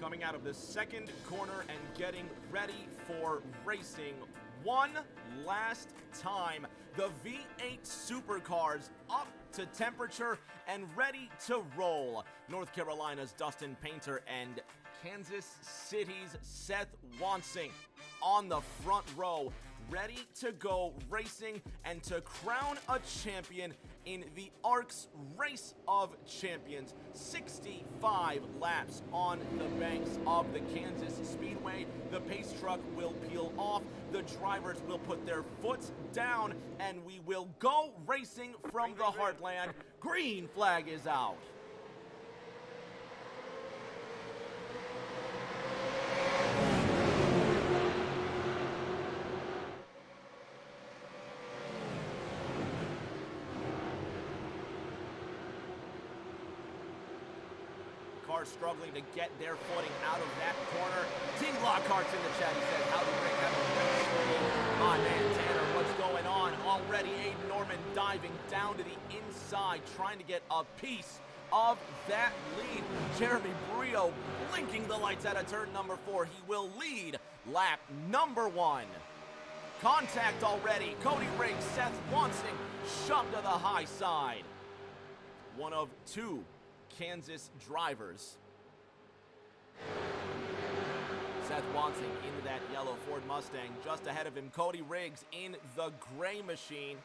coming out of the second corner and getting ready for racing one last time. The V8 supercars up to temperature and ready to roll. North Carolina's Dustin Painter and Kansas City's Seth Wansing on the front row, ready to go racing and to crown a champion in the ARC's Race of Champions. 65 laps on the banks of the Kansas Speedway. The pace truck will peel off, the drivers will put their foot down, and we will go racing from the heartland. Green flag is out. Cars struggling to get their footing out of that corner. Team Lockhart's in the chat. He says, how do we break out? My man Tanner, what's going on? Already Aiden Norman diving down to the inside, trying to get a piece of that lead. Jeremy Brio blinking the lights out of turn number 4. He will lead lap number 1. Contact already. Cody Riggs, Seth Wansing shoved to the high side. One of 2 Kansas drivers. Seth Wansing into that yellow Ford Mustang. Just ahead of him, Cody Riggs in the gray machine.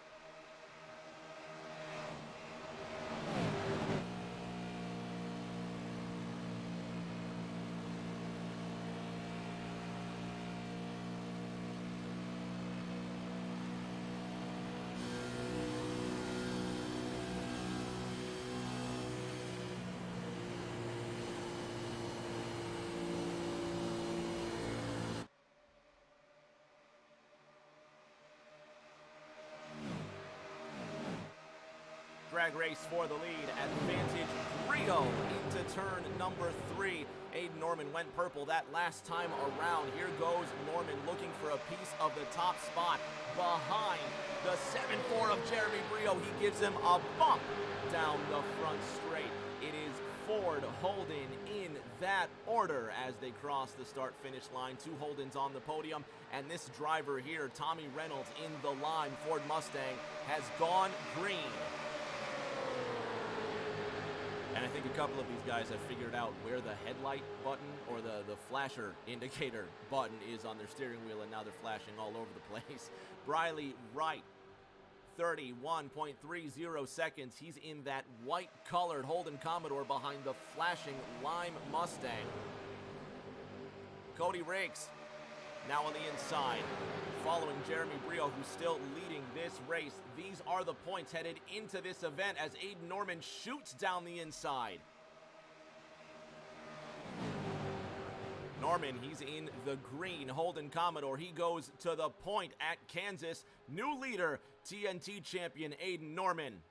Drag race for the lead. Advantage Brio into turn number 3. Aiden Norman went purple that last time around. Here goes Norman looking for a piece of the top spot behind the 7-4 of Jeremy Brio. He gives him a bump down the front straight. It is Ford, Holden in that order as they cross the start-finish line. 2 Holdens on the podium, and this driver here, Tommy Reynolds in the line, Ford Mustang, has gone green. And I think a couple of these guys have figured out where the headlight button or the flasher indicator button is on their steering wheel, and now they're flashing all over the place. Briley Wright, 31.30 seconds. He's in that white-colored Holden Commodore behind the flashing lime Mustang. Cody Riggs now on the inside, following Jeremy Brio, who's still leading this race. These are the points headed into this event as Aiden Norman shoots down the inside. Norman, he's in the green Holden Commodore. He goes to the point at Kansas. New leader, TNT champion Aiden Norman.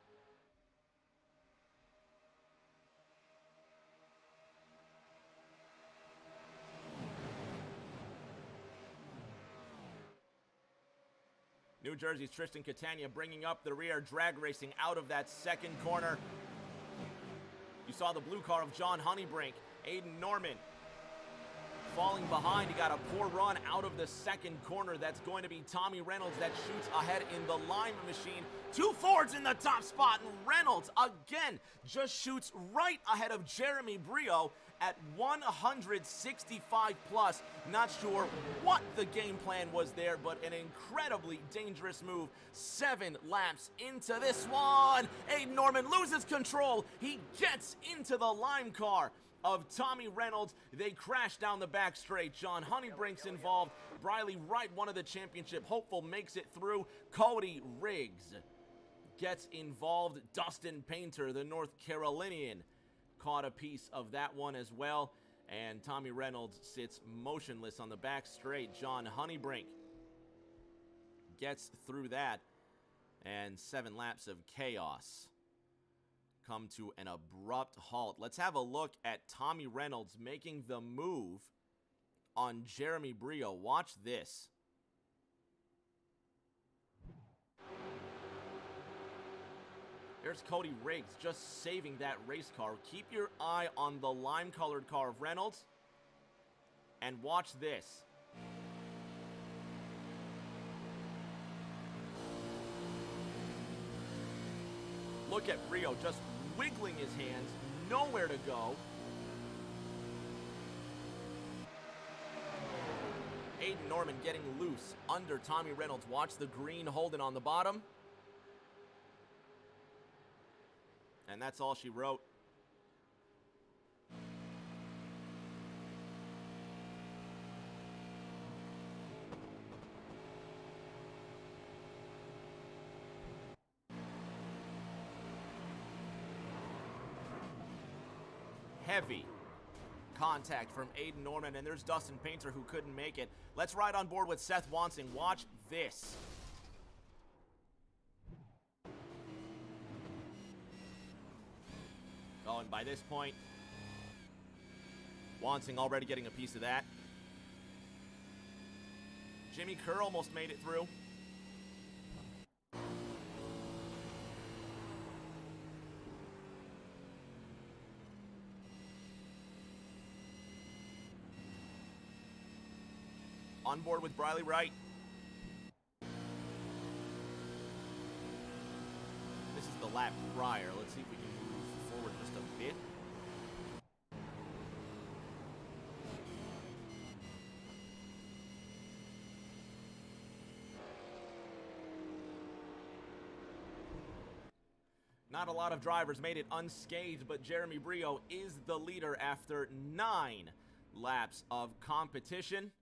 New Jersey's Tristan Catania bringing up the rear, drag racing out of that second corner. You saw the blue car of John Honeybrink. Aiden Norman falling behind. He got a poor run out of the second corner. That's going to be Tommy Reynolds that shoots ahead in the lime machine. 2 Fords in the top spot, and Reynolds again just shoots right ahead of Jeremy Brio at 165 plus. Not sure what the game plan was there, but an incredibly dangerous move. 7 laps into this one. Aiden Norman loses control. He gets into the lime car of Tommy Reynolds. They crash down the back straight. John Honeybrink's involved. Briley Wright, one of the championship hopeful, makes it through. Cody Riggs gets involved. Dustin Painter, the North Carolinian, caught a piece of that one as well. And Tommy Reynolds sits motionless on the back straight. John Honeybrink gets through that. And 7 laps of chaos come to an abrupt halt. Let's have a look at Tommy Reynolds making the move on Jeremy Brio. Watch this. There's Cody Riggs just saving that race car. Keep your eye on the lime-colored car of Reynolds. And watch this. Look at Brio just wiggling his hands, nowhere to go. Aiden Norman getting loose under Tommy Reynolds. Watch the green holding on the bottom. And that's all she wrote. Heavy contact from Aiden Norman, and there's Dustin Painter who couldn't make it. Let's ride on board with Seth Wansing. Watch this. Oh, and by this point, Wansing already getting a piece of that. Jimmy Kerr almost made it through. On board with Briley Wright. This is the lap prior. Let's see if we can move forward just a bit. Not a lot of drivers made it unscathed, but Jeremy Brio is the leader after 9 laps of competition.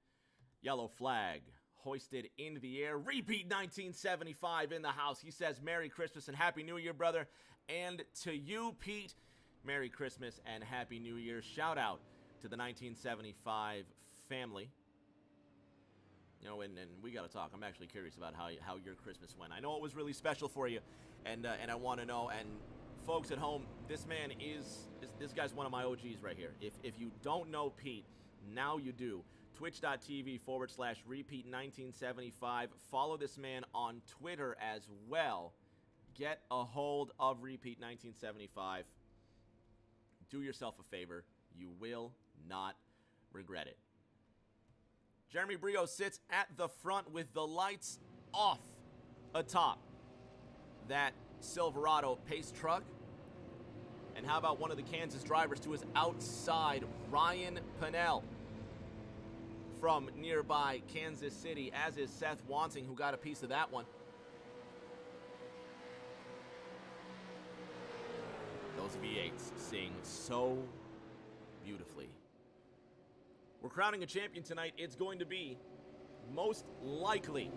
Yellow flag hoisted in the air. Repeat 1975 in the house. He says, Merry Christmas and Happy New Year, brother. And to you, Pete, Merry Christmas and Happy New Year. Shout out to the 1975 family. You know, and we got to talk. I'm actually curious about how your Christmas went. I know it was really special for you, and I want to know. And folks at home, this man this guy's one of my OGs right here. If you don't know Pete, now you do. Twitch.tv/repeat1975. Follow this man on Twitter as well. Get a hold of Repeat 1975. Do yourself a favor. You will not regret it. Jeremy Brio sits at the front with the lights off atop that Silverado pace truck. And how about one of the Kansas drivers to his outside, Ryan Pennell from nearby Kansas City, as is Seth Wansing, who got a piece of that one. Those V8s sing so beautifully. We're crowning a champion tonight. It's going to be most likely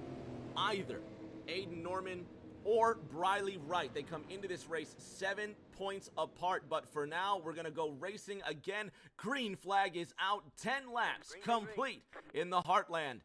either Aiden Norman or Briley Wright. They come into this race 7 points apart, but for now, we're going to go racing again. Green flag is out. 10 laps complete in the Heartland.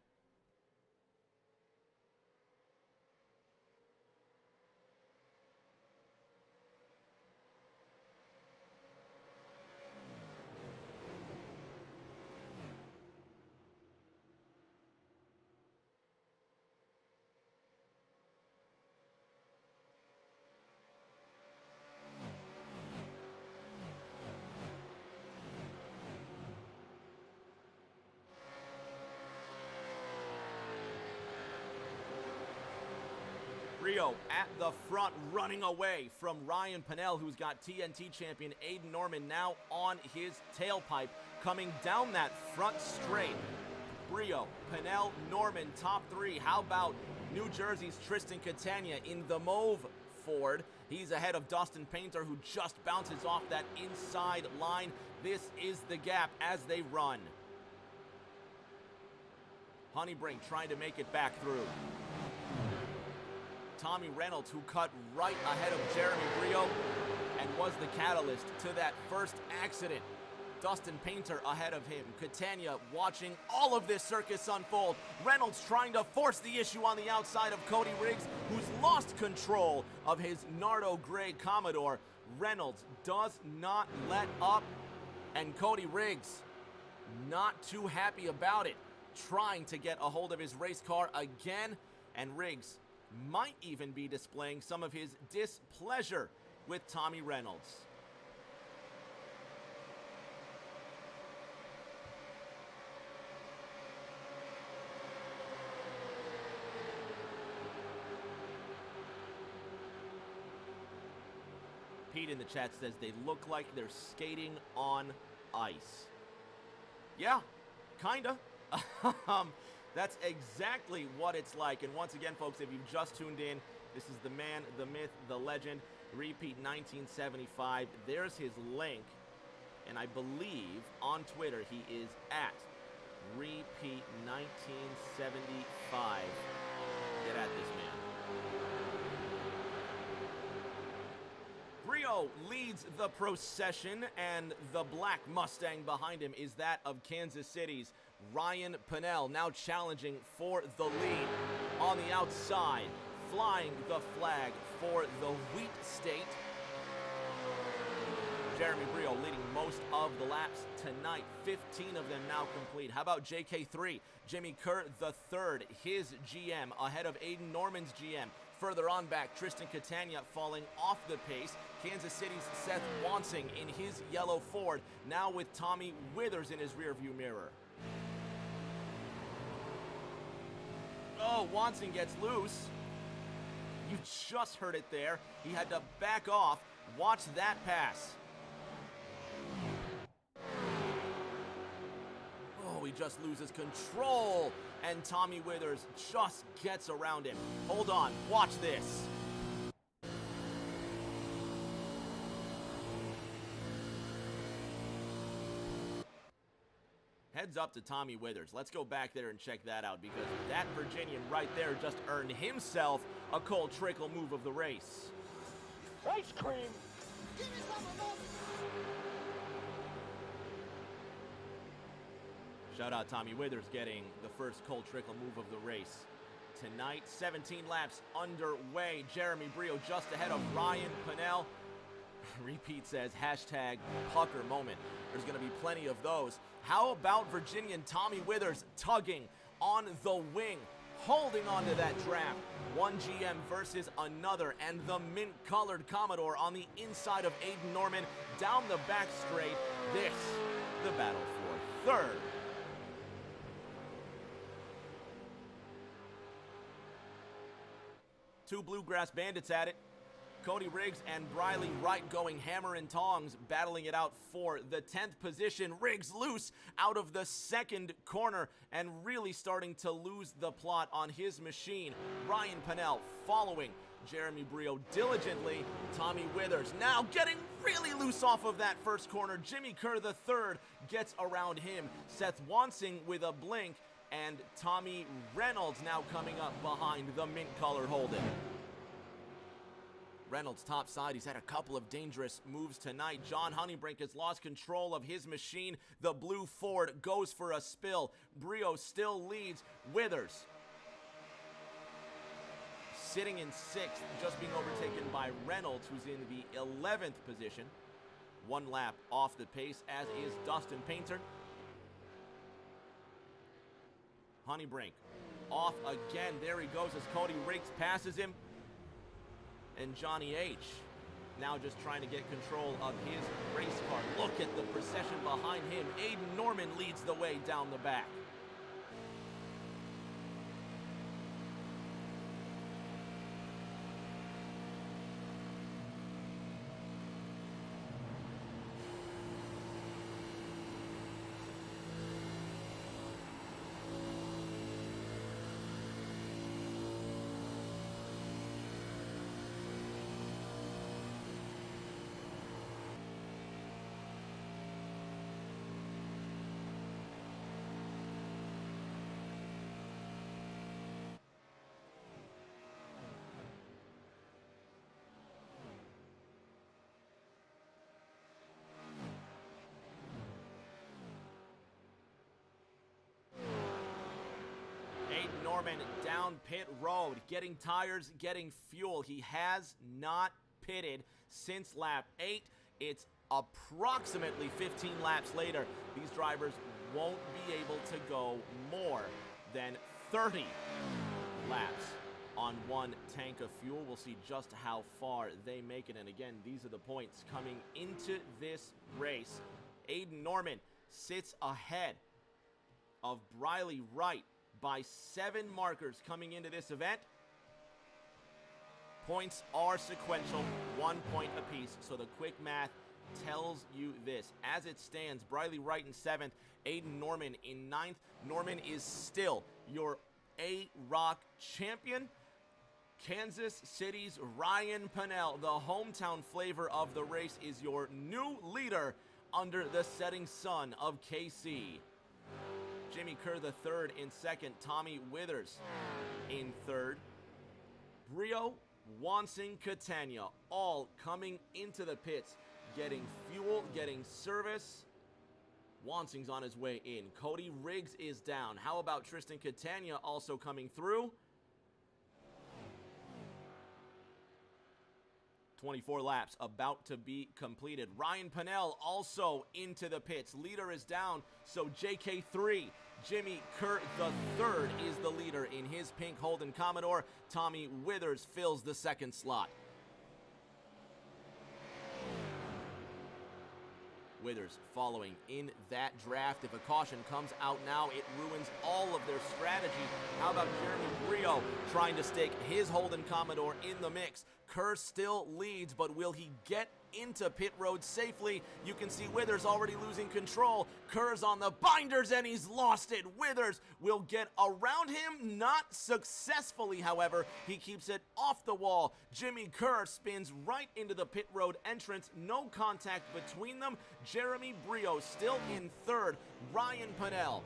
Brio at the front, running away from Ryan Pennell, who's got TNT champion Aiden Norman now on his tailpipe, coming down that front straight. Brio, Pennell, Norman, top 3. How about New Jersey's Tristan Catania in the mauve Ford? He's ahead of Dustin Painter, who just bounces off that inside line. This is the gap as they run. Honeybrink trying to make it back through. Tommy Reynolds, who cut right ahead of Jeremy Brio and was the catalyst to that first accident. Dustin Painter ahead of him. Catania watching all of this circus unfold. Reynolds trying to force the issue on the outside of Cody Riggs, who's lost control of his Nardo Gray Commodore. Reynolds does not let up, and Cody Riggs not too happy about it, trying to get a hold of his race car again, and Riggs might even be displaying some of his displeasure with Tommy Reynolds. Pete in the chat says they look like they're skating on ice. Yeah, kinda. That's exactly what it's like. And once again, folks, if you've just tuned in, this is the man, the myth, the legend, Repeat 1975. There's his link. And I believe on Twitter he is at Repeat 1975. Get at this man. Brio leads the procession, and the black Mustang behind him is that of Kansas City's Ryan Pennell, now challenging for the lead on the outside, flying the flag for the Wheat State. Jeremy Brio leading most of the laps tonight, 15 of them now complete. How about JK3? Jimmy Kerr the third, his GM, ahead of Aiden Norman's GM. Further on back, Tristan Catania falling off the pace. Kansas City's Seth Wansing in his yellow Ford, now with Tommy Withers in his rearview mirror. Oh, Wansing gets loose. You just heard it there. He had to back off. Watch that pass. Oh, he just loses control, and Tommy Withers just gets around him. Hold on, watch this. Heads up to Tommy Withers. Let's go back there and check that out, because that Virginian right there just earned himself a cold trickle move of the race. Ice cream! Give me some of that! Shout out Tommy Withers getting the first cold trickle move of the race. Tonight, 17 laps underway. Jeremy Brio just ahead of Ryan Pennell. Repeat says, hashtag pucker moment. There's going to be plenty of those. How about Virginian Tommy Withers tugging on the wing, holding on to that draft? One GM versus another, and the mint-colored Commodore on the inside of Aiden Norman down the back straight. This, the battle for third. Two Bluegrass Bandits at it. Cody Riggs and Briley Wright going hammer and tongs, battling it out for the 10th position. Riggs loose out of the second corner and really starting to lose the plot on his machine. Ryan Pennell following Jeremy Brio diligently. Tommy Withers now getting really loose off of that first corner. Jimmy Kerr the third gets around him. Seth Wansing with a blink, and Tommy Reynolds now coming up behind the mint-colored Holden. Reynolds top side, he's had a couple of dangerous moves tonight. John Honeybrink has lost control of his machine. The blue Ford goes for a spill. Brio still leads. Withers sitting in 6th, just being overtaken by Reynolds, who's in the 11th position. One lap off the pace, as is Dustin Painter. Honeybrink off again. There he goes as Cody Riggs passes him. And Johnny H. now just trying to get control of his race car. Look at the procession behind him. Aiden Norman leads the way down the back. Norman down pit road, getting tires, getting fuel. He has not pitted since lap 8. It's approximately 15 laps later. These drivers won't be able to go more than 30 laps on one tank of fuel. We'll see just how far they make it. And again, these are the points coming into this race. Aiden Norman sits ahead of Briley Wright by 7 markers coming into this event. Points are sequential, 1 point apiece, so the quick math tells you this. As it stands, Briley Wright in 7th, Aiden Norman in 9th. Norman is still your AROC champion. Kansas City's Ryan Pannell, the hometown flavor of the race, is your new leader under the setting sun of KC. Jimmy Kerr the third in 2nd, Tommy Withers in 3rd. Brio, Wansing, Catania, all coming into the pits, getting fuel, getting service. Wansing's on his way in. Cody Riggs is down. How about Tristan Catania also coming through? 24 laps about to be completed. Ryan Pannell also into the pits. Leader is down, so JK3, Jimmy Kerr the third, is the leader in his pink Holden Commodore. Tommy Withers fills the 2nd slot. Withers following in that draft. If a caution comes out now, it ruins all of their strategy. How about Jeremy Brio trying to stake his Holden Commodore in the mix? Kerr still leads, but will he get into pit road safely? You can see Withers already losing control. Kerr's on the binders and he's lost it. Withers will get around him, not successfully, however. He keeps it off the wall. Jimmy Kerr spins right into the pit road entrance. No contact between them. Jeremy Brio still in 3rd. Ryan Pannell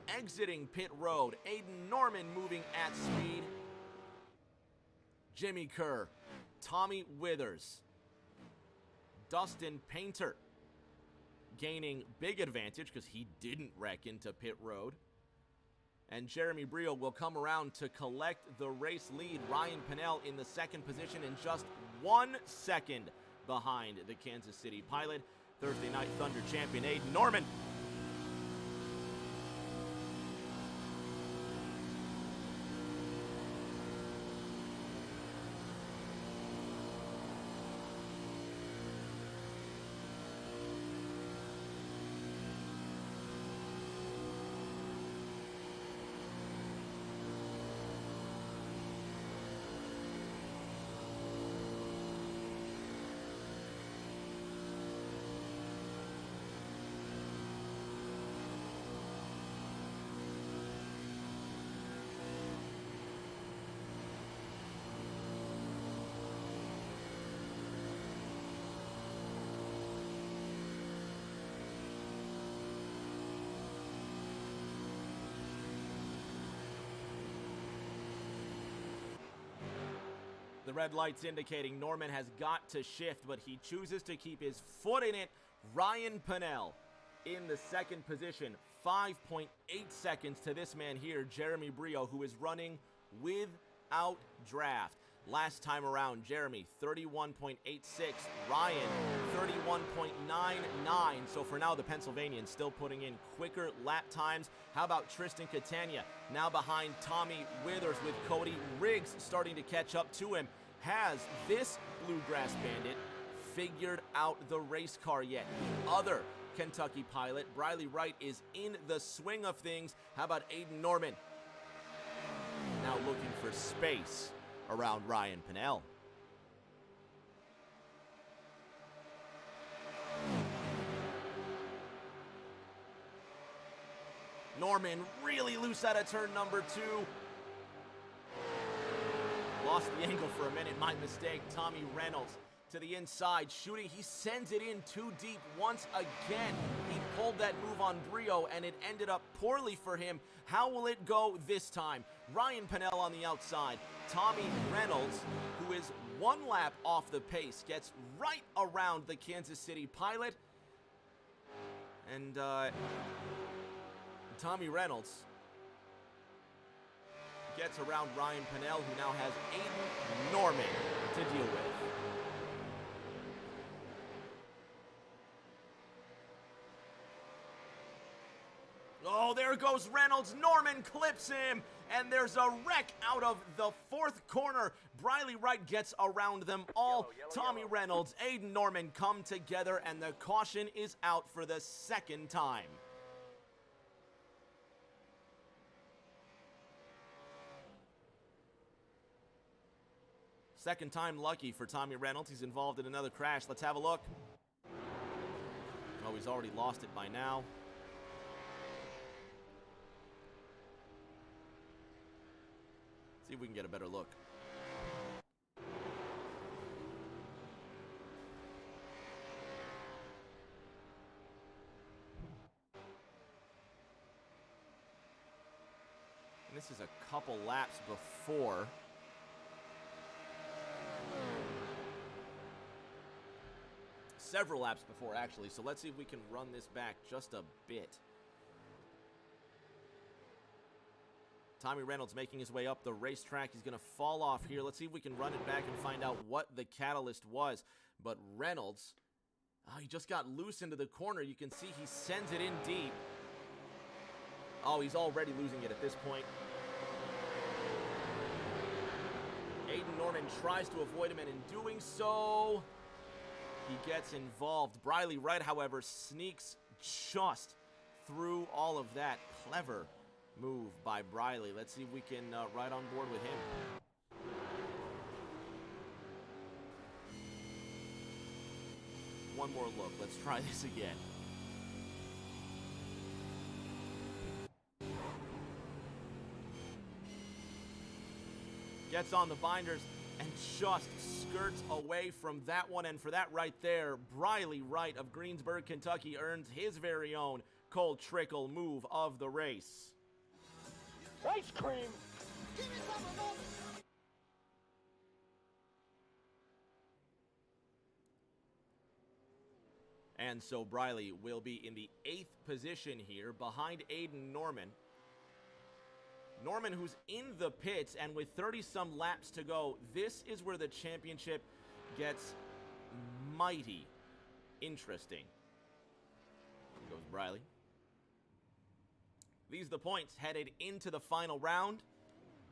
exiting pit road. Aiden Norman moving at speed. Jimmy Kerr, Tommy Withers, Dustin Painter gaining big advantage because he didn't wreck into pit road. And Jeremy Brio will come around to collect the race lead. Ryan Pannell in the 2nd position and just 1 second behind the Kansas City Pilot. Thursday Night Thunder champion Aiden Norman. The red light's indicating Norman has got to shift, but he chooses to keep his foot in it. Ryan Pannell in the 2nd position. 5.8 seconds to this man here, Jeremy Brio, who is running without draft. Last time around, Jeremy, 31.86. Ryan, 31.99. So for now, the Pennsylvanian still putting in quicker lap times. How about Tristan Catania? Now behind Tommy Withers with Cody Riggs starting to catch up to him. Has this Bluegrass Bandit figured out the race car yet? The other Kentucky Pilot, Briley Wright, is in the swing of things. How about Aiden Norman? Now looking for space around Ryan Pannell. Norman really loose out of turn number 2. Lost the angle for a minute, my mistake. Tommy Reynolds to the inside, shooting. He sends it in too deep once again. He pulled that move on Brio, and it ended up poorly for him. How will it go this time? Ryan Pannell on the outside. Tommy Reynolds, who is 1 lap off the pace, gets right around the Kansas City Pilot. And Tommy Reynolds gets around Ryan Pannell, who now has Aiden Norman to deal with. Oh, there goes Reynolds. Norman clips him, and there's a wreck out of the 4th corner. Briley Wright gets around them all. Tommy Reynolds, Aiden Norman come together, and the caution is out for the 2nd time. Second time lucky for Tommy Reynolds. He's involved in another crash. Let's have a look. Oh, he's already lost it by now. See if we can get a better look. And this is a couple laps before. Several laps before, actually. So let's see if we can run this back just a bit. Tommy Reynolds making his way up the racetrack. He's going to fall off here. Let's see if we can run it back and find out what the catalyst was. But Reynolds, he just got loose into the corner. You can see he sends it in deep. Oh, he's already losing it at this point. Aiden Norman tries to avoid him, and in doing so, he gets involved. Briley Wright, however, sneaks just through all of that. Clever move by Briley. Let's see if we can ride on board with him. One more look. Let's try this again. Gets on the binders and just skirts away from that one. And for that right there, Briley Wright of Greensburg, Kentucky earns his very own cold trickle move of the race. Ice cream. Give me some of those. And so Briley will be in the 8th position here behind Aiden Norman. Norman, who's in the pits, and with 30-some laps to go, this is where the championship gets mighty interesting. Here goes Briley. These are the points headed into the final round.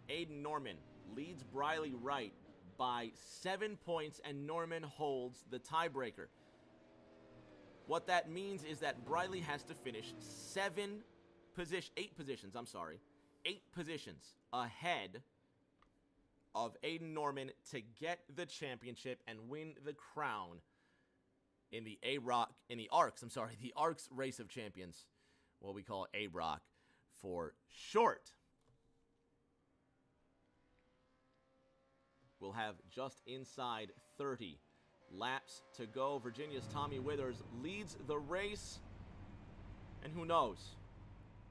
Aiden Norman leads Briley Wright by 7 points, and Norman holds the tiebreaker. What that means is that Briley has to finish 8 positions ahead of Aiden Norman to get the championship and win the crown in the ARC's Race of Champions, what we call AROC for short. We'll have just inside 30 laps to go. Virginia's Tommy Withers leads the race, and who knows,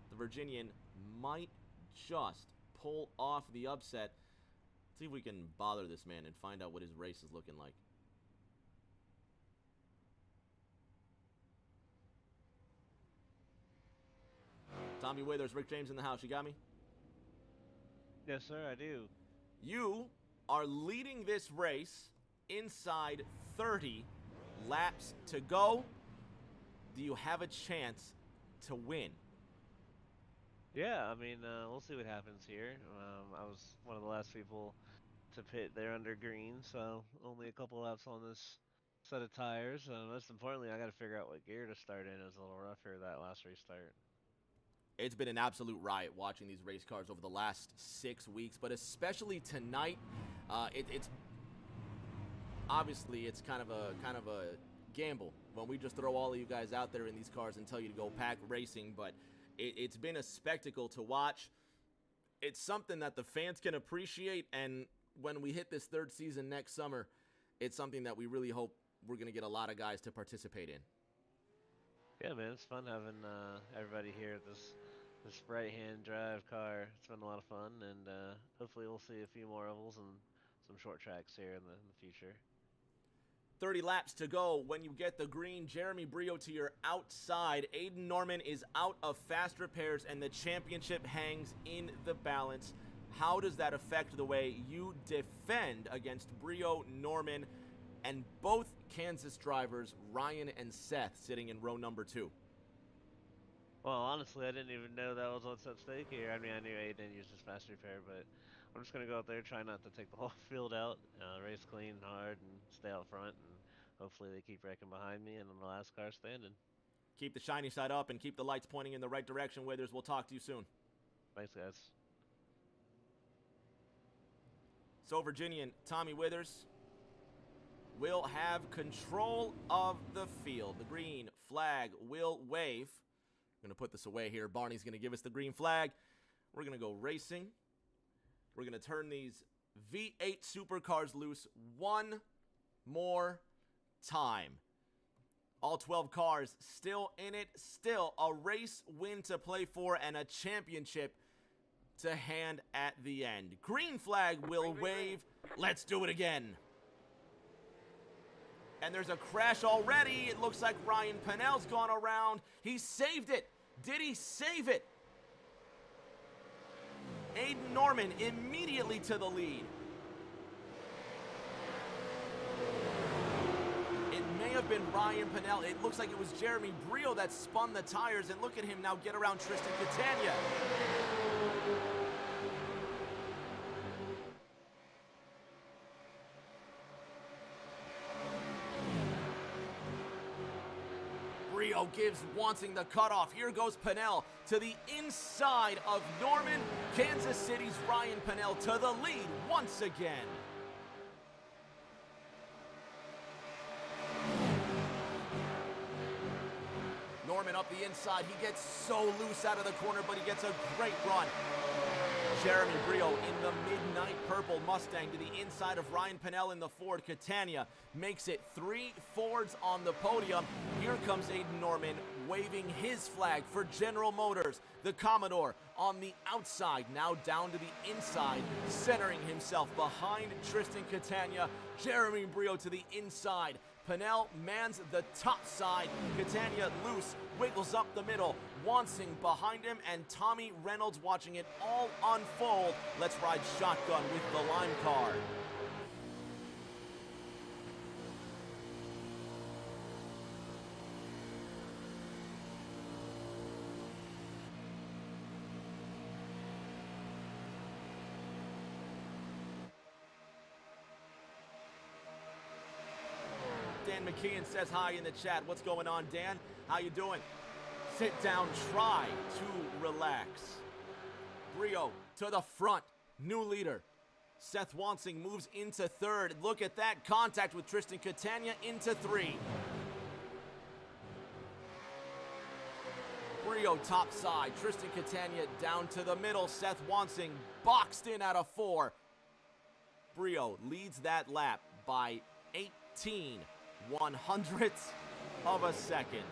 the Virginian might just pull off the upset. Let's see if we can bother this man and find out what his race is looking like. Tommy Withers, Rick James in the house. You got me? Yes, sir, I do. You are leading this race inside 30 laps to go. Do you have a chance to win? Yeah, I mean, we'll see what happens here. I was one of the last people to pit there under green, so only a couple laps on this set of tires. Most importantly, I got to figure out what gear to start in. It was a little rough here that last restart. It's been an absolute riot watching these race cars over the last 6 weeks, but especially tonight. It's obviously it's kind of a gamble when we just throw all of you guys out there in these cars and tell you to go pack racing, but it's been a spectacle to watch. It's something that the fans can appreciate, and when we hit this 3rd season next summer, it's something that we really hope we're going to get a lot of guys to participate in. Yeah, man, it's fun having everybody here at this right-hand drive car. It's been a lot of fun, and hopefully we'll see a few more ovals and some short tracks here in the future. 30 laps to go. When you get the green, Jeremy Brio to your outside. Aiden Norman is out of fast repairs, and the championship hangs in the balance. How does that affect the way you defend against Brio, Norman, and both Kansas drivers, Ryan and Seth, sitting in row number 2? Well, honestly, I didn't even know that was what's at stake here. I mean, I knew Aiden used his fast repair, but I'm just going to go out there, try not to take the whole field out, race clean, hard, and stay out front, and hopefully they keep wrecking behind me, and I'm the last car standing. Keep the shiny side up and keep the lights pointing in the right direction. Withers, we'll talk to you soon. Thanks, guys. So Virginian Tommy Withers will have control of the field. The green flag will wave. I'm going to put this away here. Barney's going to give us the green flag. We're going to go racing. We're going to turn these V8 supercars loose one more time. All 12 cars still in it. Still a race win to play for and a championship to hand at the end. Green flag will wave. Let's do it again. And there's a crash already. It looks like Ryan Pennell's gone around. He saved it. Did he save it? Aiden Norman immediately to the lead. It may have been Ryan Pennell. It looks like it was Jeremy Brio that spun the tires. And look at him now get around Tristan Catania. Brio gives Wansing the cutoff. Here goes Pennell to the inside of Norman. Kansas City's Ryan Pennell to the lead once again. Norman up the inside. He gets so loose out of the corner, but he gets a great run. Jeremy Brio in the midnight purple Mustang to the inside of Ryan Pennell in the Ford. Catania makes it 3 Fords on the podium. Here comes Aiden Norman waving his flag for General Motors. The Commodore on the outside, now down to the inside, centering himself behind Tristan Catania. Jeremy Brio to the inside. Pennell mans the top side. Catania loose, wiggles up the middle. Wansing behind him, and Tommy Reynolds watching it all unfold. Let's ride shotgun with the Lime car. Dan McKeon says hi in the chat. What's going on, Dan? How you doing? Sit down, try to relax. Brio to the front, new leader. Seth Wansing moves into third. Look at that contact with Tristan Catania into 3. Brio top side, Tristan Catania down to the middle. Seth Wansing boxed in out of 4. Brio leads that lap by 18 100ths of a second.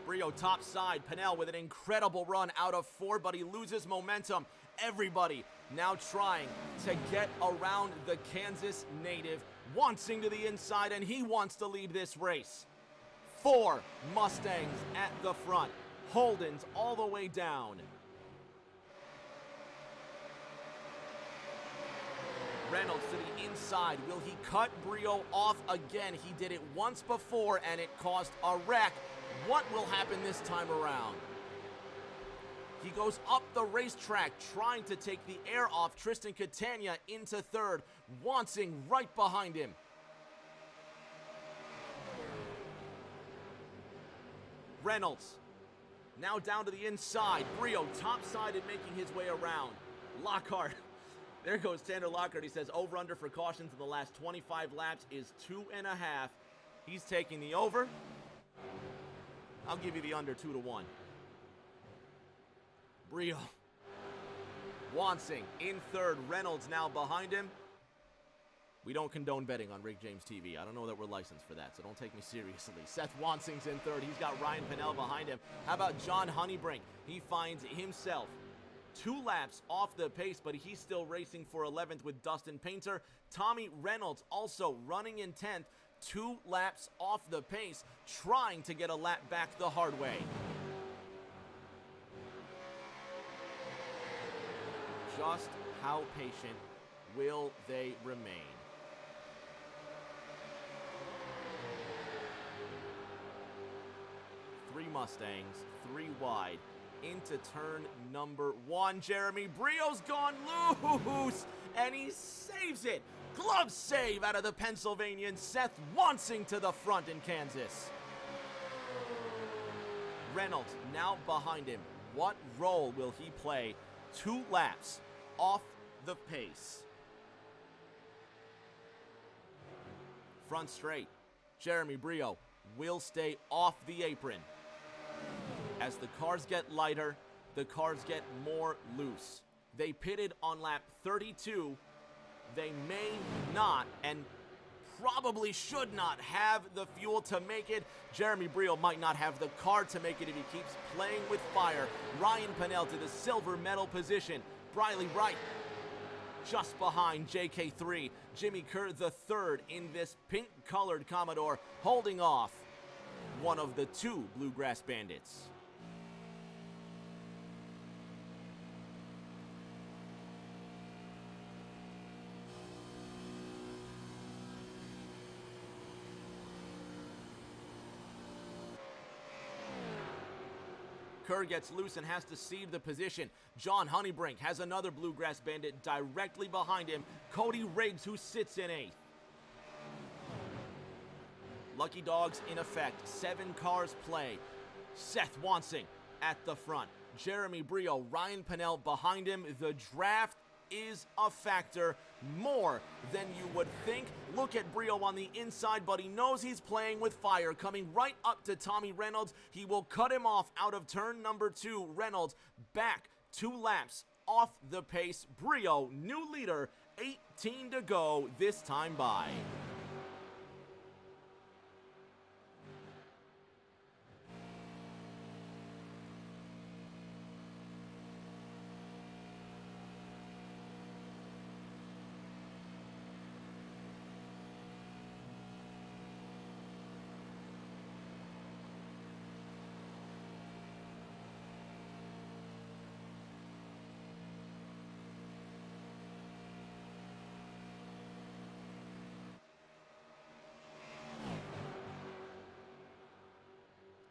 Brio top side, Pennell with an incredible run out of 4, but he loses momentum. Everybody now trying to get around the Kansas native. Wansing to the inside, and he wants to lead this race. 4 Mustangs at the front. Holden's all the way down. Reynolds to the inside. Will he cut Brio off again? He did it once before, and it caused a wreck. What will happen this time around? He goes up the racetrack trying to take the air off Tristan Catania into third. Wansing right behind him. Reynolds now down to the inside. Brio topside and making his way around. Lockhart. There goes Tanner Lockhart. He says over-under for cautions in the last 25 laps is 2.5. He's taking the over. I'll give you the under 2-1. Brio. Wansing in third. Reynolds now behind him. We don't condone betting on Rick James TV. I don't know that we're licensed for that, so don't take me seriously. Seth Wansing's in third. He's got Ryan Pennell behind him. How about John Honeybrink? He finds himself 2 laps off the pace, but he's still racing for 11th with Dustin Painter. Tommy Reynolds also running in 10th. 2 laps off the pace, trying to get a lap back the hard way. Just how patient will they remain? Three Mustangs, 3 wide, into turn number 1. Jeremy Brio's gone loose, and he saves it. Glove save out of the Pennsylvanian. Seth Wansing to the front in Kansas. Reynolds now behind him. What role will he play 2 laps off the pace? Front straight. Jeremy Brio will stay off the apron. As the cars get lighter, the cars get more loose. They pitted on lap 32. They may not and probably should not have the fuel to make it. Jeremy Brio might not have the car to make it if he keeps playing with fire. Ryan Pennell to the silver medal position. Briley Wright just behind JK3. Jimmy Kerr the third in this pink-colored Commodore, holding off one of the 2 Bluegrass Bandits. Kerr gets loose and has to cede the position. John Honeybrink has another Bluegrass Bandit directly behind him. Cody Riggs, who sits in 8th. Lucky Dogs in effect. 7 cars play. Seth Wansing at the front. Jeremy Brio, Ryan Pennell behind him. The draft is a factor, more than you would think. Look at Brio on the inside, but he knows he's playing with fire. Coming right up to Tommy Reynolds. He will cut him off out of turn number 2. Reynolds back 2 laps off the pace. Brio, new leader, 18 to go this time by.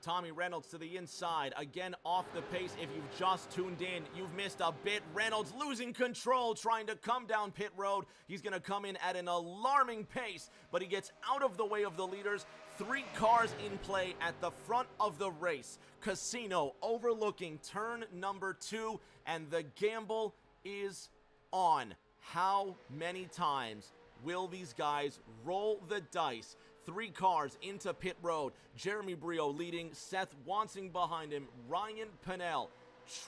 Tommy Reynolds to the inside, again off the pace. If you've just tuned in, you've missed a bit. Reynolds losing control, trying to come down pit road. He's going to come in at an alarming pace, but he gets out of the way of the leaders. 3 cars in play at the front of the race. Casino overlooking turn number 2, and the gamble is on. How many times will these guys roll the dice? 3 cars into pit road. Jeremy Brio leading, Seth Wansing behind him, Ryan Pennell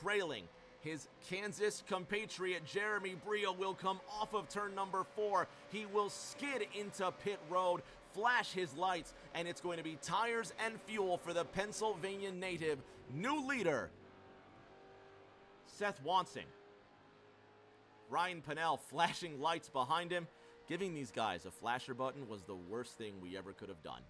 trailing his Kansas compatriot. Jeremy Brio will come off of turn number 4. He will skid into pit road, flash his lights, and it's going to be tires and fuel for the Pennsylvania native. New leader, Seth Wansing. Ryan Pennell flashing lights behind him. Giving these guys a flasher button was the worst thing we ever could have done.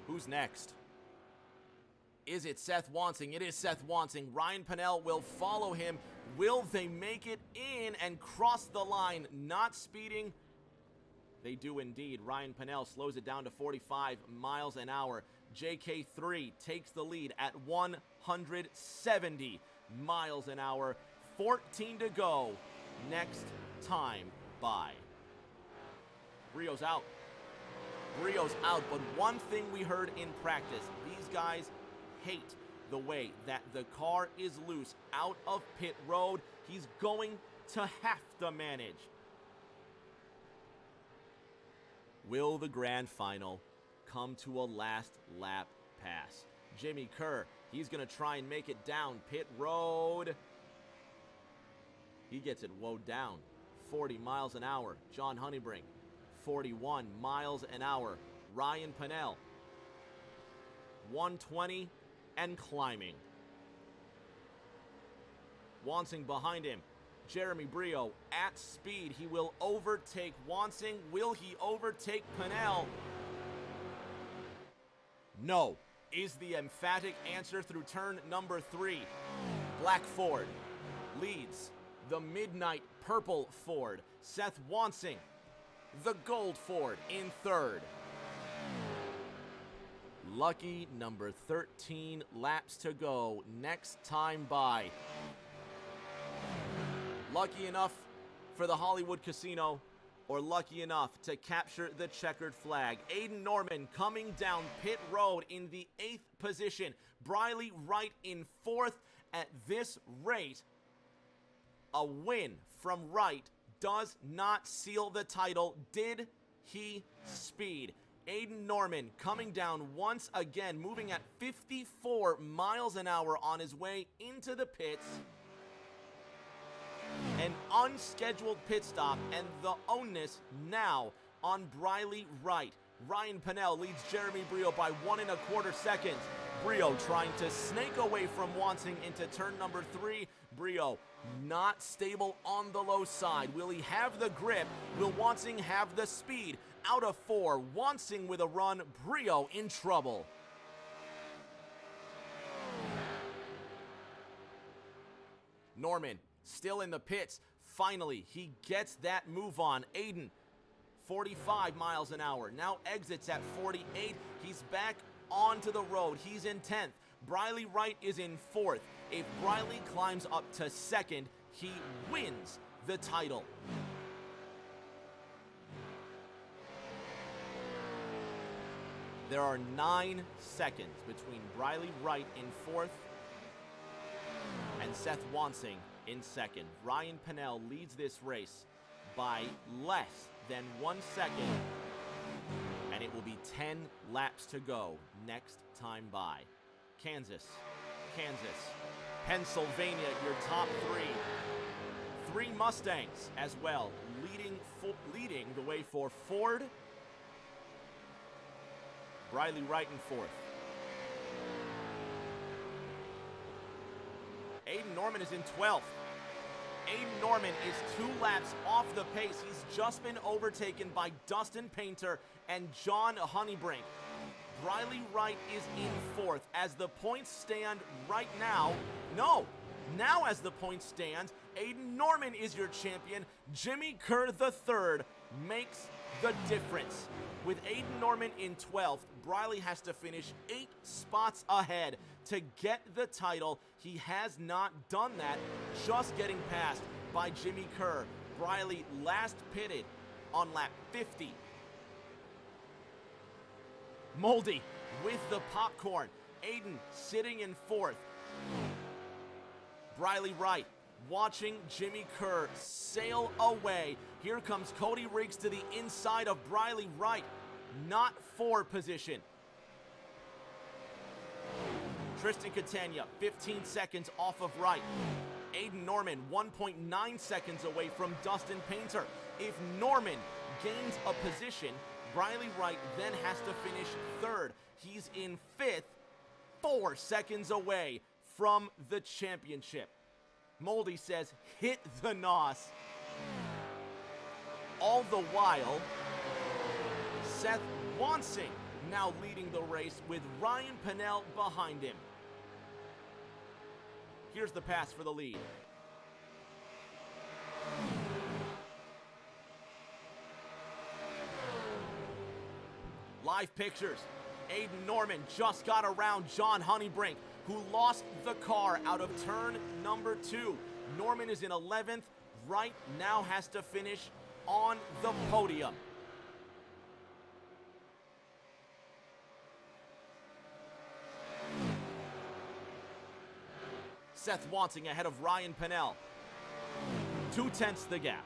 Who's next? Is it Seth Wansing? It is Seth Wansing. Ryan Pennell will follow him. Will they make it in and cross the line? Not speeding. They do indeed. Ryan Pennell slows it down to 45 miles an hour. JK3 takes the lead at 170 miles an hour. 14 to go. Next time by. Brio's out. Brio's out, but one thing we heard in practice, these guys hate the way that the car is loose out of pit road. He's going to have to manage. Will the grand final come to a last lap pass? Jimmy Kerr, he's going to try and make it down pit road. He gets it woed down. 40 miles an hour. John Honeybrink, 41 miles an hour. Ryan Pennell, 120 and climbing. Wansing behind him. Jeremy Brio at speed. He will overtake Wansing. Will he overtake Pennell? No, is the emphatic answer through turn number 3. Black Ford leads the midnight purple Ford. Seth Wansing, the gold Ford, in third. Lucky number 13 laps to go. Next time by. Lucky enough for the Hollywood Casino, or lucky enough to capture the checkered flag. Aiden Norman coming down pit road in the 8th position. Briley Wright in 4th. At this rate, a win from Wright does not seal the title. Did he speed? Aiden Norman coming down once again, moving at 54 miles an hour on his way into the pits. An unscheduled pit stop, and the onus now on Briley Wright. Ryan Pennell leads Jeremy Brio by 1 1/4 seconds. Brio trying to snake away from Wansing into turn number 3. Brio not stable on the low side. Will he have the grip? Will Wansing have the speed? Out of 4, Wansing with a run, Brio in trouble. Norman still in the pits. Finally, he gets that move on. Aiden, 45 miles an hour, now exits at 48. He's back onto the road. He's in 10th. Briley Wright is in 4th. If Briley climbs up to 2nd, he wins the title. There are 9 seconds between Briley Wright in 4th and Seth Wansing in 2nd. Ryan Pennell leads this race by less than 1 second, and it will be 10 laps to go next time by. Kansas, Pennsylvania, your top 3. 3 Mustangs as well, leading the way for Ford. Briley Wright in 4th. Aiden Norman is in 12th. Aiden Norman is 2 laps off the pace. He's just been overtaken by Dustin Painter and John Honeybrink. Briley Wright is in 4th. As the points stand right now, now as the points stand, Aiden Norman is your champion. Jimmy Kerr III makes the difference. With Aiden Norman in 12th, Briley has to finish 8 spots ahead to get the title. He has not done that, just getting passed by Jimmy Kerr. Briley last pitted on lap 50. Moldy with the popcorn. Aiden sitting in 4th. Briley Wright watching Jimmy Kerr sail away. Here comes Cody Riggs to the inside of Briley Wright. Not for position. Tristan Catania, 15 seconds off of Wright. Aiden Norman, 1.9 seconds away from Dustin Painter. If Norman gains a position, Briley Wright then has to finish 3rd. He's in 5th, 4 seconds away from the championship. Moldy says, hit the NOS. All the while, Seth Wansing now leading the race with Ryan Pennell behind him. Here's the pass for the lead. Live pictures. Aiden Norman just got around John Honeybrink, who lost the car out of turn number 2. Norman is in 11th. Wright now has to finish on the podium. Seth Wansing ahead of Ryan Pennell. 2/10 the gap.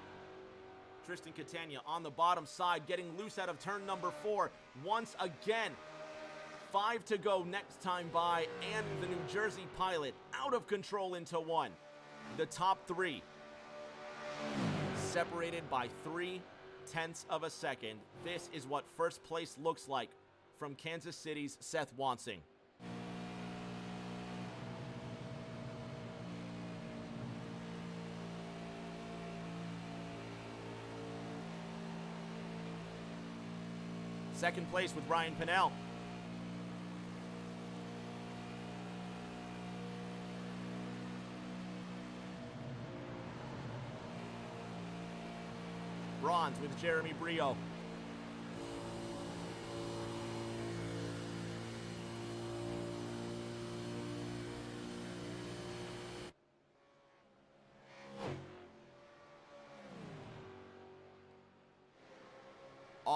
Tristan Catania on the bottom side, getting loose out of turn number 4 once again. 5 to go next time by, and the New Jersey pilot out of control into 1. The top 3 separated by 0.3 of a second. This is what first place looks like from Kansas City's Seth Wansing. Second place with Ryan Pennell. Bronze with Jeremy Brio.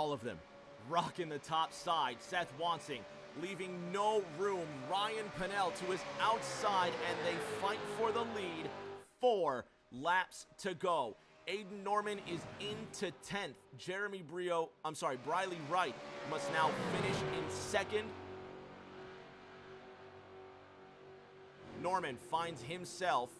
all of them. Rocking the top side, Seth Wansing leaving no room. Ryan Pennell to his outside, and they fight for the lead. 4 laps to go. Aiden Norman is into 10th. Briley Wright must now finish in 2nd. Norman finds himself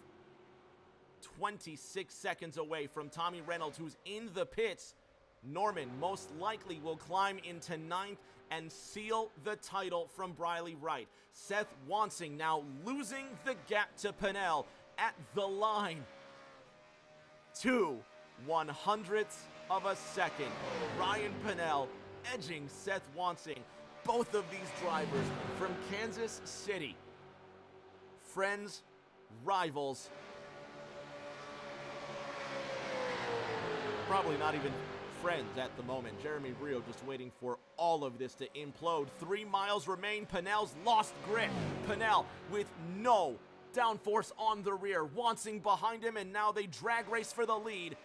26 seconds away from Tommy Reynolds, who's in the pits. Norman most likely will climb into 9th and seal the title from Briley Wright. Seth Wansing now losing the gap to Pennell at the line. 2/100ths of a second. Ryan Pennell edging Seth Wansing. Both of these drivers from Kansas City. Friends, rivals. Probably not even friends at the moment. Jeremy Brio just waiting for all of this to implode. 3 miles remain. Pennell's lost grip. Pennell with no downforce on the rear. Wansing behind him, and now they drag race for the lead.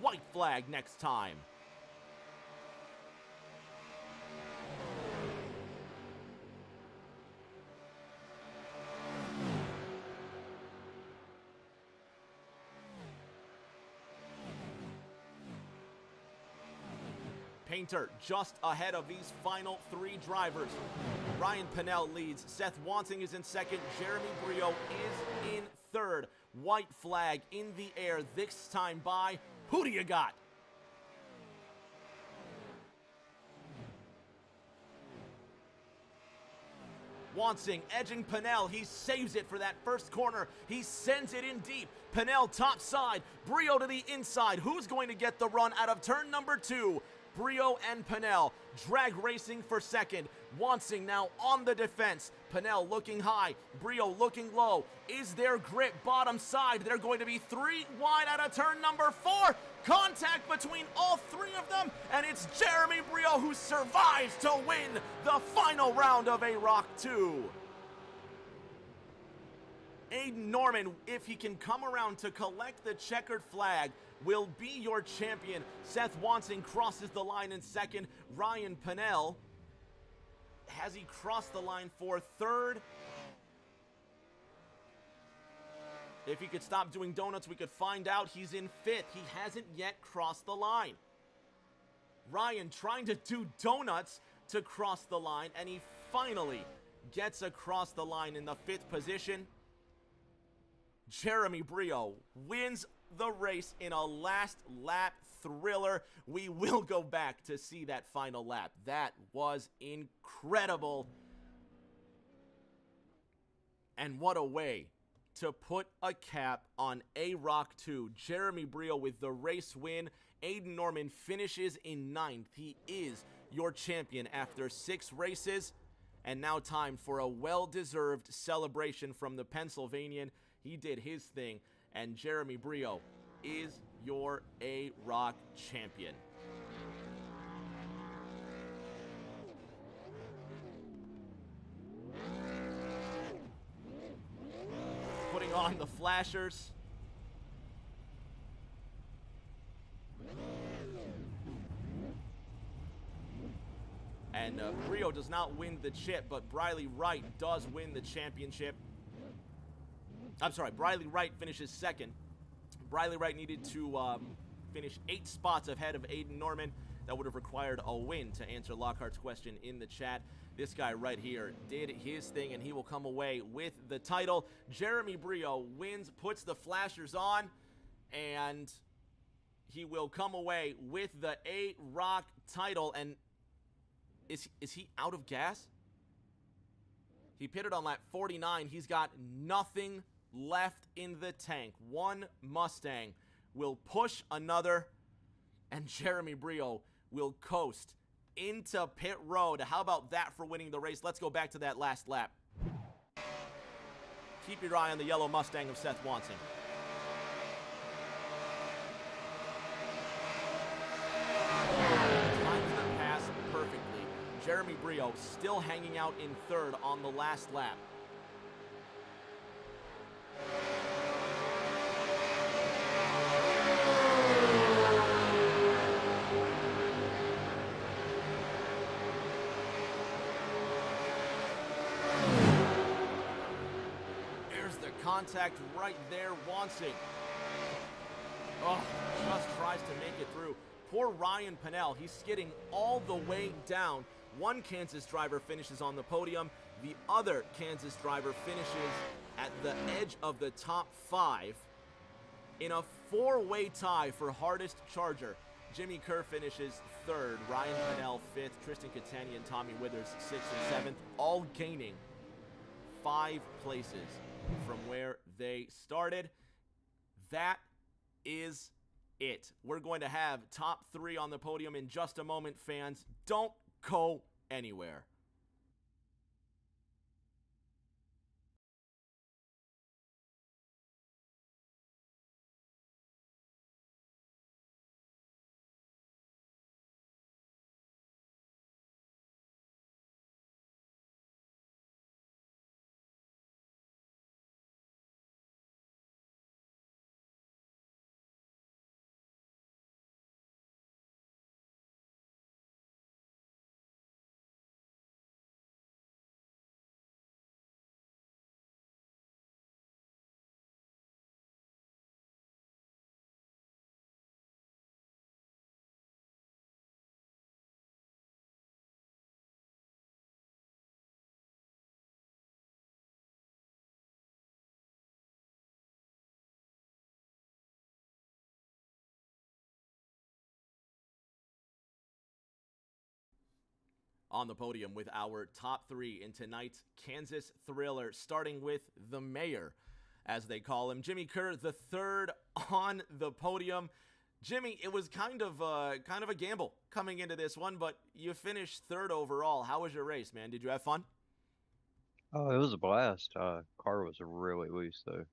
White flag next time. Painter just ahead of these final 3 drivers. Ryan Pennell leads. Seth Wansing is in 2nd. Jeremy Brio is in 3rd. White flag in the air this time by. Who do you got? Wansing edging Pennell. He saves it for that first corner. He sends it in deep. Pennell top side. Brio to the inside. Who's going to get the run out of turn number 2? Brio and Pennell drag racing for 2nd. Wansing now on the defense. Pennell looking high. Brio looking low. Is their grip bottom side? They're going to be 3 wide out of turn number 4. Contact between all 3 of them, and it's Jeremy Brio who survives to win the final round of AROC 2. Aiden Norman, if he can come around to collect the checkered flag, will be your champion. Seth Wansing crosses the line in 2nd. Ryan Pennell, has he crossed the line for 3rd? If he could stop doing donuts, we could find out. He's in 5th. He hasn't yet crossed the line. Ryan trying to do donuts to cross the line, and he finally gets across the line in the 5th position. Jeremy Brio wins the race in a last lap thriller. We will go back to see that final lap. That was incredible. And what a way to put a cap on AROC 2. Jeremy Brio with the race win. Aiden Norman finishes in 9th. He is your champion after 6 races. And now time for a well-deserved celebration from the Pennsylvanian. He did his thing, and Jeremy Brio is your AROC champion. Putting on the flashers. And Brio does not win the chip, but Briley Wright does win the championship. I'm sorry, Briley Wright finishes 2nd. Briley Wright needed to finish 8 spots ahead of Aiden Norman. That would have required a win to answer Lockhart's question in the chat. This guy right here did his thing, and he will come away with the title. Jeremy Brio wins, puts the flashers on, and he will come away with the AROC title. And is he out of gas? He pitted on lap 49. He's got nothing left in the tank. One Mustang will push another, and Jeremy Brio will coast into pit road. How about that for winning the race? Let's go back to that last lap. Keep your eye on the yellow Mustang of Seth Wansing. Times the pass perfectly. Jeremy Brio still hanging out in 3rd on the last lap. contact right there. Wansing, just tries to make it through. Poor Ryan Pennell, he's skidding all the way down. One Kansas driver finishes on the podium. The other Kansas driver finishes at the edge of the top 5. In a 4-way tie for hardest charger, Jimmy Kerr finishes 3rd, Ryan Pennell 5th, Tristan Catania and Tommy Withers 6th and 7th, all gaining 5 places from where they started. That is it. We're going to have top 3 on the podium in just a moment, fans. Don't go anywhere. On the podium with our top 3 in tonight's Kansas Thriller, starting with the mayor, as they call him, Jimmy Kerr, the 3rd on the podium. Jimmy, it was kind of a gamble coming into this one, but you finished 3rd overall. How was your race, man? Did you have fun? Oh, it was a blast. Car was really loose though.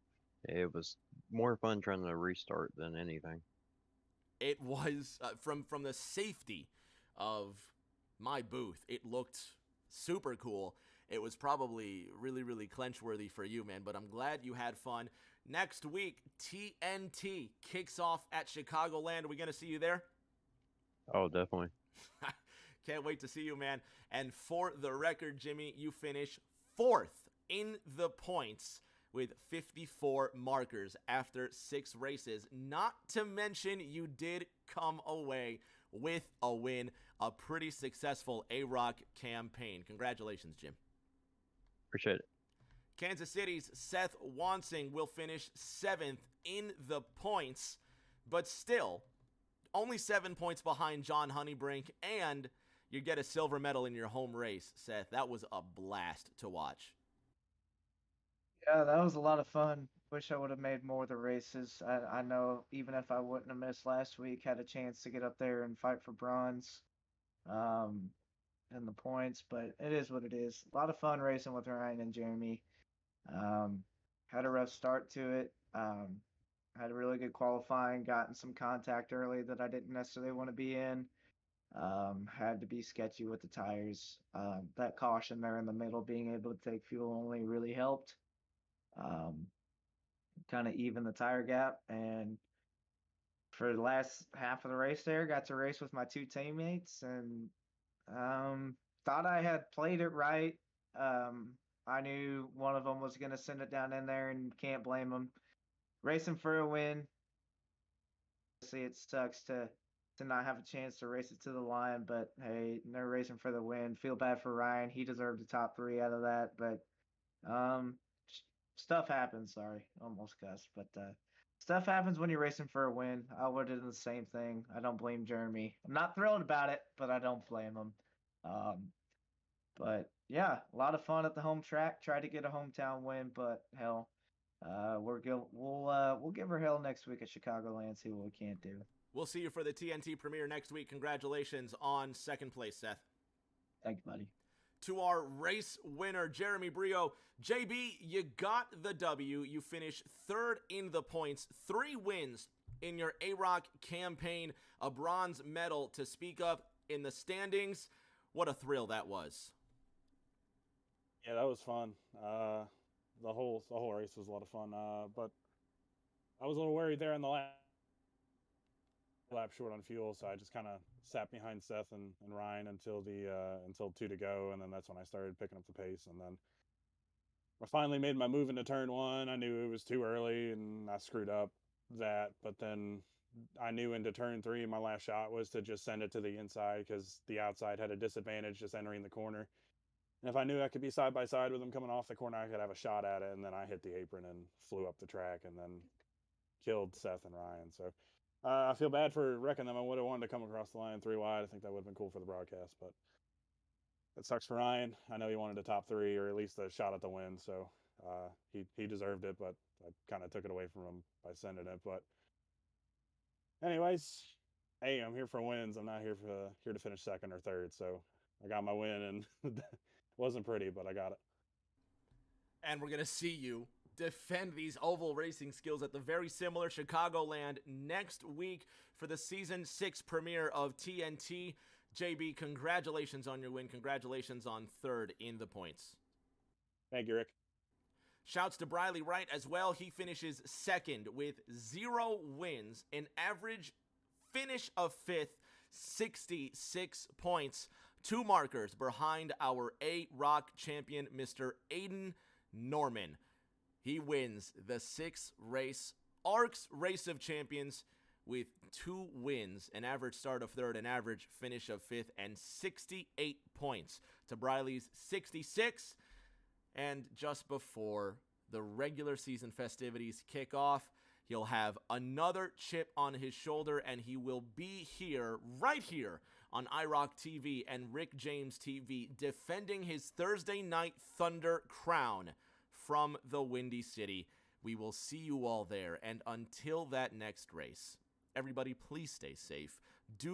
It was more fun trying to restart than anything. It was from the safety of my booth. It looked super cool. It was probably really, really clench worthy for you, man, but I'm glad you had fun. Next week, TNT kicks off at Chicagoland. Are we going to see you there? Oh, definitely. Can't wait to see you, man. And for the record, Jimmy, you finish 4th in the points with 54 markers after 6 races. Not to mention, you did come away with a win, a pretty successful AROC campaign. Congratulations, Jim. Appreciate it. Kansas City's Seth Wansing will finish 7th in the points, but still only 7 points behind John Honeybrink, and you get a silver medal in your home race, Seth. That was a blast to watch. Yeah, that was a lot of fun. Wish I would have made more of the races. I know even if I wouldn't have missed last week, had a chance to get up there and fight for bronze in the points, but it is what it is. A lot of fun racing with Ryan and Jeremy. Had a rough start to it. Had a really good qualifying, gotten some contact early that I didn't necessarily want to be in. Had to be sketchy with the tires. That caution there in the middle, being able to take fuel only really helped. Kind of even the tire gap. And for the last half of the race there, got to race with my 2 teammates and thought I had played it right. I knew one of them was going to send it down in there and can't blame them. Racing for a win. See, it sucks to not have a chance to race it to the line, but hey, they're racing for the win. Feel bad for Ryan. He deserved the top 3 out of that, but um, stuff happens. Sorry, almost cussed, but stuff happens when you're racing for a win. I would have done the same thing. I don't blame Jeremy. I'm not thrilled about it, but I don't blame him. But yeah, a lot of fun at the home track. Tried to get a hometown win, but hell, we'll give her hell next week at Chicagoland. See what we can't do. We'll see you for the TNT premiere next week. Congratulations on 2nd place, Seth. Thank you, buddy. To our race winner, Jeremy Brio. JB, you got the W. You finish 3rd in the points, 3 wins in your AROC campaign, a bronze medal to speak of in the standings. What a thrill that was. Yeah, that was fun. The whole race was a lot of fun. But I was a little worried there in the lap short on fuel, so I just kind of sat behind Seth and Ryan until 2 to go, and then that's when I started picking up the pace. And then I finally made my move into turn one. I knew it was too early and I screwed up that, but then I knew into turn three, my last shot was to just send it to the inside because the outside had a disadvantage just entering the corner. And if I knew I could be side by side with them coming off the corner, I could have a shot at it. And then I hit the apron and flew up the track and then killed Seth and Ryan. So I feel bad for wrecking them. I would have wanted to come across the line 3 wide. I think that would have been cool for the broadcast, but it sucks for Ryan. I know he wanted a top 3 or at least a shot at the win. So he deserved it, but I kind of took it away from him by sending it. But anyways, hey, I'm here for wins. I'm not here to finish second or third. So I got my win, and wasn't pretty, but I got it. And we're going to see you defend these oval racing skills at the very similar Chicagoland next week for the Season 6 premiere of TNT. JB, congratulations on your win. Congratulations on third in the points. Thank you, Rick. Shouts to Briley Wright as well. He finishes second with 0 wins, an average finish of 5th, 66 points. 2 markers behind our AROC champion, Mr. Aiden Norman. He wins the 6th race, ARC's Race of Champions, with 2 wins, an average start of 3rd, an average finish of 5th, and 68 points to Briley's 66. And just before the regular season festivities kick off, he'll have another chip on his shoulder, and he will be here, right here, on iRock TV and Rick James TV, defending his Thursday Night Thunder crown from the Windy City. We will see you all there, and until that next race, everybody please stay safe,